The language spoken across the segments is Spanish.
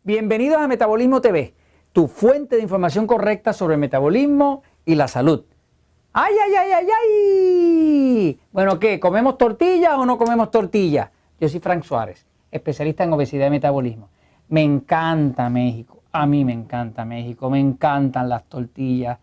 Bienvenidos a Metabolismo TV, tu fuente de información correcta sobre el metabolismo y la salud. ¡Ay, ay, ay, ay, ay! Bueno, ¿qué? ¿Comemos tortillas o no comemos tortillas? Yo soy Frank Suárez, especialista en obesidad y metabolismo. Me encanta México, a mí me encanta México, me encantan las tortillas,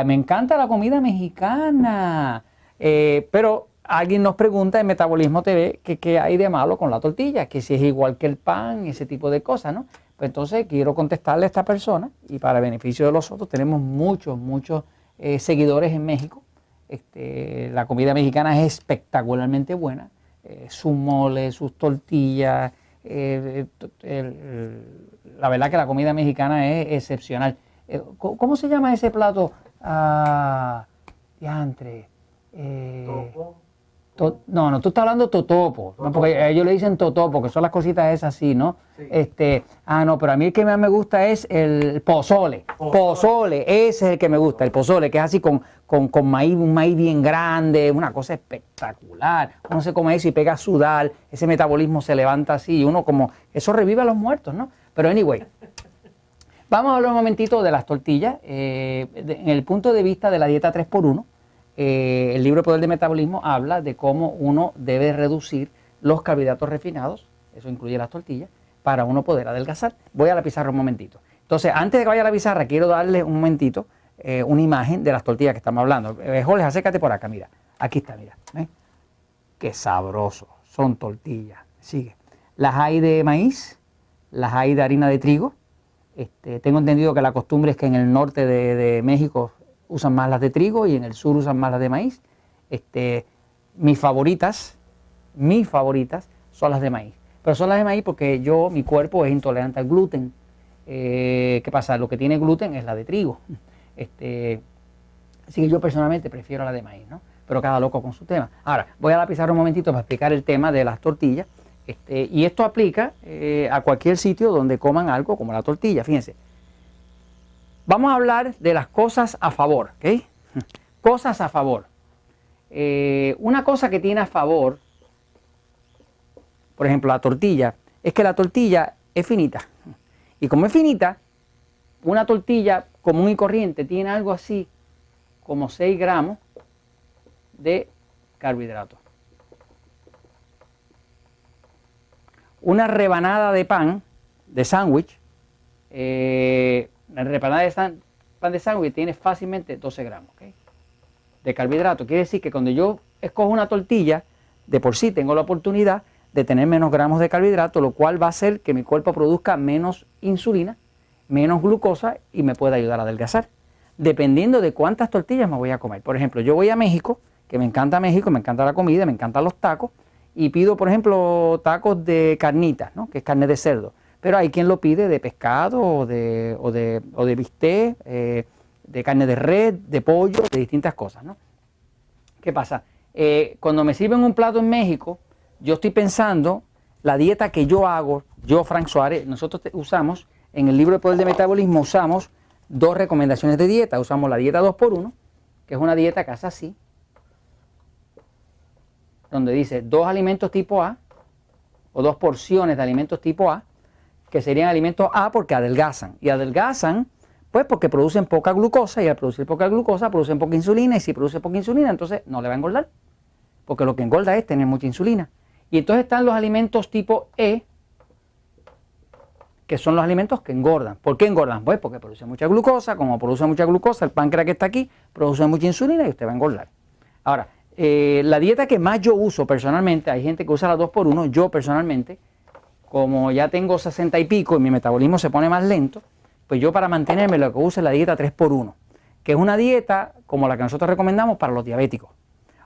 me encanta la comida mexicana. Pero alguien nos pregunta en Metabolismo TV que qué hay de malo con la tortilla, que si es igual que el pan, ese tipo de cosas, ¿no? Pues entonces quiero contestarle a esta persona y para beneficio de los otros tenemos muchos seguidores en México. La comida mexicana es espectacularmente buena, sus moles, sus tortillas, la verdad que la comida mexicana es excepcional. ¿Cómo se llama ese plato? Diantre. No, tú estás hablando totopo, ¿no? Porque ellos le dicen totopo, que son las cositas esas así, ¿no? Sí. No, pero a mí el que más me gusta es el pozole. Pozole, ese es el que me gusta, el pozole, que es así con maíz, un maíz bien grande, una cosa espectacular. Uno se come eso y pega a sudar, ese metabolismo se levanta así, y uno como, eso revive a los muertos, ¿no? Pero anyway, vamos a hablar un momentito de las tortillas, en el punto de vista de la dieta 3x1. El libro Poder de Metabolismo habla de cómo uno debe reducir los carbohidratos refinados, eso incluye las tortillas, para uno poder adelgazar. Voy a la pizarra un momentito. Entonces, antes de que vaya a la pizarra, quiero darle un momentito una imagen de las tortillas que estamos hablando. Jorge, acércate por acá, mira. Aquí está, mira. Qué sabroso. Son tortillas. Sigue. Las hay de maíz, las hay de harina de trigo. Tengo entendido que la costumbre es que en el norte de México usan más las de trigo y en el sur usan más las de maíz. Mis favoritas son las de maíz. Pero son las de maíz porque mi cuerpo es intolerante al gluten. ¿Qué pasa? Lo que tiene gluten es la de trigo. Así que yo personalmente prefiero la de maíz, ¿no? Pero cada loco con su tema. Ahora, voy a la pizarra un momentito para explicar el tema de las tortillas. Y esto aplica a cualquier sitio donde coman algo como la tortilla. Fíjense. Vamos a hablar de las cosas a favor, ¿ok? Cosas a favor. Una cosa que tiene a favor, por ejemplo, la tortilla, es que la tortilla es finita. Y como es finita, una tortilla común y corriente tiene algo así como 6 gramos de carbohidratos. Una rebanada de pan, de sándwich, la rebanada de pan de sándwich tiene fácilmente 12 gramos, ¿okay? De carbohidrato. Quiere decir que cuando yo escojo una tortilla, de por sí tengo la oportunidad de tener menos gramos de carbohidrato, lo cual va a hacer que mi cuerpo produzca menos insulina, menos glucosa y me pueda ayudar a adelgazar, dependiendo de cuántas tortillas me voy a comer. Por ejemplo, yo voy a México, que me encanta México, me encanta la comida, me encantan los tacos, y pido, por ejemplo, tacos de carnitas, ¿no? Que es carne de cerdo. Pero hay quien lo pide de pescado o de bistec, de carne de red, de pollo, de distintas cosas, ¿no? ¿Qué pasa? Cuando me sirven un plato en México, yo estoy pensando la dieta que yo hago, yo, Frank Suárez, nosotros usamos, en el libro de Poder de Metabolismo, usamos 2 recomendaciones de dieta. Usamos la dieta 2x1, que es una dieta que hace así, donde dice 2 alimentos tipo A, o 2 porciones de alimentos tipo A, que serían alimentos A porque adelgazan. Y adelgazan, pues porque producen poca glucosa, y al producir poca glucosa producen poca insulina, y si produce poca insulina, entonces no le va a engordar. Porque lo que engorda es tener mucha insulina. Y entonces están los alimentos tipo E, que son los alimentos que engordan. ¿Por qué engordan? Pues porque producen mucha glucosa. Como produce mucha glucosa, el páncreas que está aquí produce mucha insulina y usted va a engordar. Ahora, la dieta que más yo uso personalmente, hay gente que usa la 2x1, yo personalmente, como ya tengo 60 y pico y mi metabolismo se pone más lento, pues yo para mantenerme lo que uso es la dieta 3x1, que es una dieta como la que nosotros recomendamos para los diabéticos,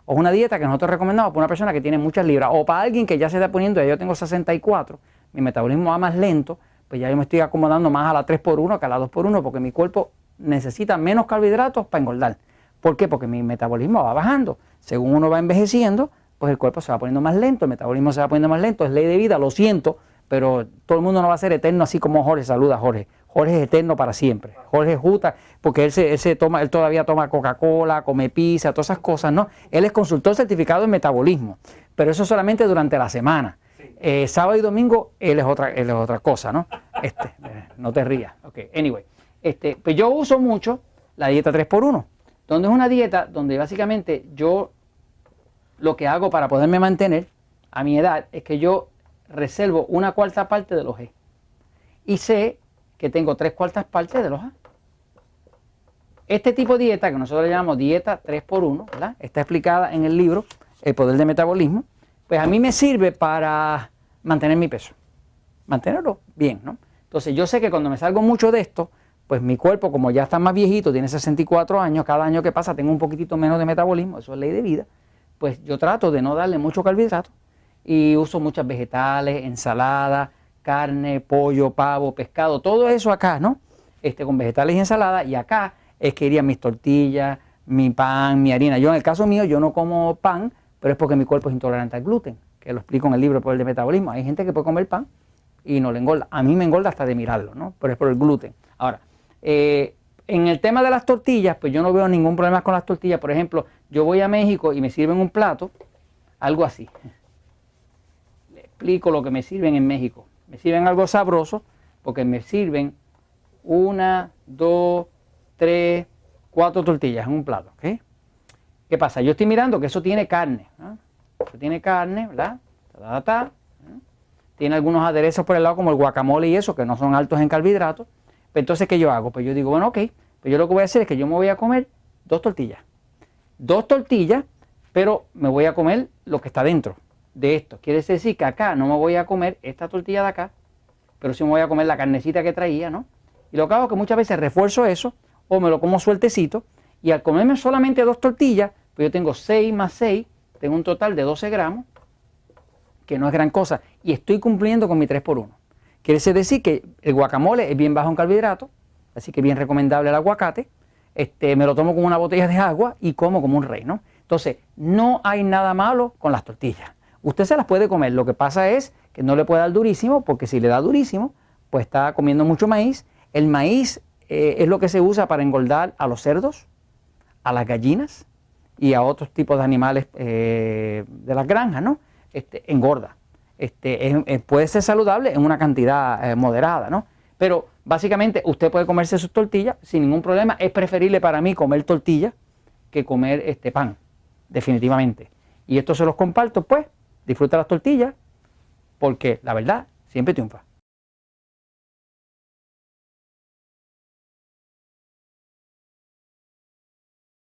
o una dieta que nosotros recomendamos para una persona que tiene muchas libras, o para alguien que ya se está poniendo, ya yo tengo 64, mi metabolismo va más lento, pues ya yo me estoy acomodando más a la 3x1 que a la 2x1, porque mi cuerpo necesita menos carbohidratos para engordar. ¿Por qué? Porque mi metabolismo va bajando. Según uno va envejeciendo, pues el cuerpo se va poniendo más lento, el metabolismo se va poniendo más lento, es ley de vida, lo siento, pero todo el mundo no va a ser eterno así como Jorge. Saluda, Jorge. Jorge es eterno para siempre. Jorge es justa, porque él todavía toma Coca-Cola, come pizza, todas esas cosas, ¿no? Él es consultor certificado en metabolismo, pero eso solamente durante la semana. Sábado y domingo él es otra cosa, ¿no? No te rías. Ok, anyway. Pues yo uso mucho la dieta 3x1, donde es una dieta donde básicamente yo lo que hago para poderme mantener a mi edad es que yo reservo una cuarta parte de los G. Y sé que tengo 3/4 partes de los A. Este tipo de dieta, que nosotros le llamamos dieta 3x1, ¿verdad? Está explicada en el libro El Poder del Metabolismo, pues a mí me sirve para mantener mi peso, mantenerlo bien, ¿no? Entonces yo sé que cuando me salgo mucho de esto, pues mi cuerpo, como ya está más viejito, tiene 64 años, cada año que pasa tengo un poquitito menos de metabolismo, eso es ley de vida, pues yo trato de no darle mucho carbohidrato y uso muchas vegetales, ensaladas, carne, pollo, pavo, pescado, todo eso acá, ¿no? Con vegetales y ensalada, y acá es que irían mis tortillas, mi pan, mi harina. Yo en el caso mío, yo no como pan, pero es porque mi cuerpo es intolerante al gluten, que lo explico en el libro por el de metabolismo. Hay gente que puede comer pan y no le engorda. A mí me engorda hasta de mirarlo, ¿no? Pero es por el gluten. Ahora, en el tema de las tortillas, pues yo no veo ningún problema con las tortillas. Por ejemplo, yo voy a México y me sirven un plato, algo así. Le explico lo que me sirven en México. Me sirven algo sabroso porque me sirven 1, 2, 3, 4 tortillas en un plato, ¿ok? ¿Qué pasa? Yo estoy mirando que eso tiene carne, ¿no? Eso tiene carne, ¿verdad? Tiene algunos aderezos por el lado como el guacamole y eso, que no son altos en carbohidratos. Pero entonces, ¿qué yo hago? Pues yo digo, bueno, ok, pues yo lo que voy a hacer es que yo me voy a comer 2 tortillas. 2 tortillas, pero me voy a comer lo que está dentro de esto. Quiere decir que acá no me voy a comer esta tortilla de acá, pero sí me voy a comer la carnecita que traía, ¿no? Y lo que hago es que muchas veces refuerzo eso, o me lo como sueltecito, y al comerme solamente 2 tortillas, pues yo tengo 6 más 6, tengo un total de 12 gramos, que no es gran cosa, y estoy cumpliendo con mi 3x1. Quiere decir que el guacamole es bien bajo en carbohidratos, así que bien recomendable el aguacate. Me lo tomo con una botella de agua y como un rey, ¿no? Entonces, no hay nada malo con las tortillas. Usted se las puede comer, lo que pasa es que no le puede dar durísimo, porque si le da durísimo, pues está comiendo mucho maíz. El maíz es lo que se usa para engordar a los cerdos, a las gallinas y a otros tipos de animales de las granjas, ¿no? Engorda. Puede ser saludable en una cantidad moderada, ¿no? Pero básicamente usted puede comerse sus tortillas sin ningún problema. Es preferible para mí comer tortilla que comer pan, definitivamente. Y esto se los comparto, pues, disfruta las tortillas, porque la verdad siempre triunfa.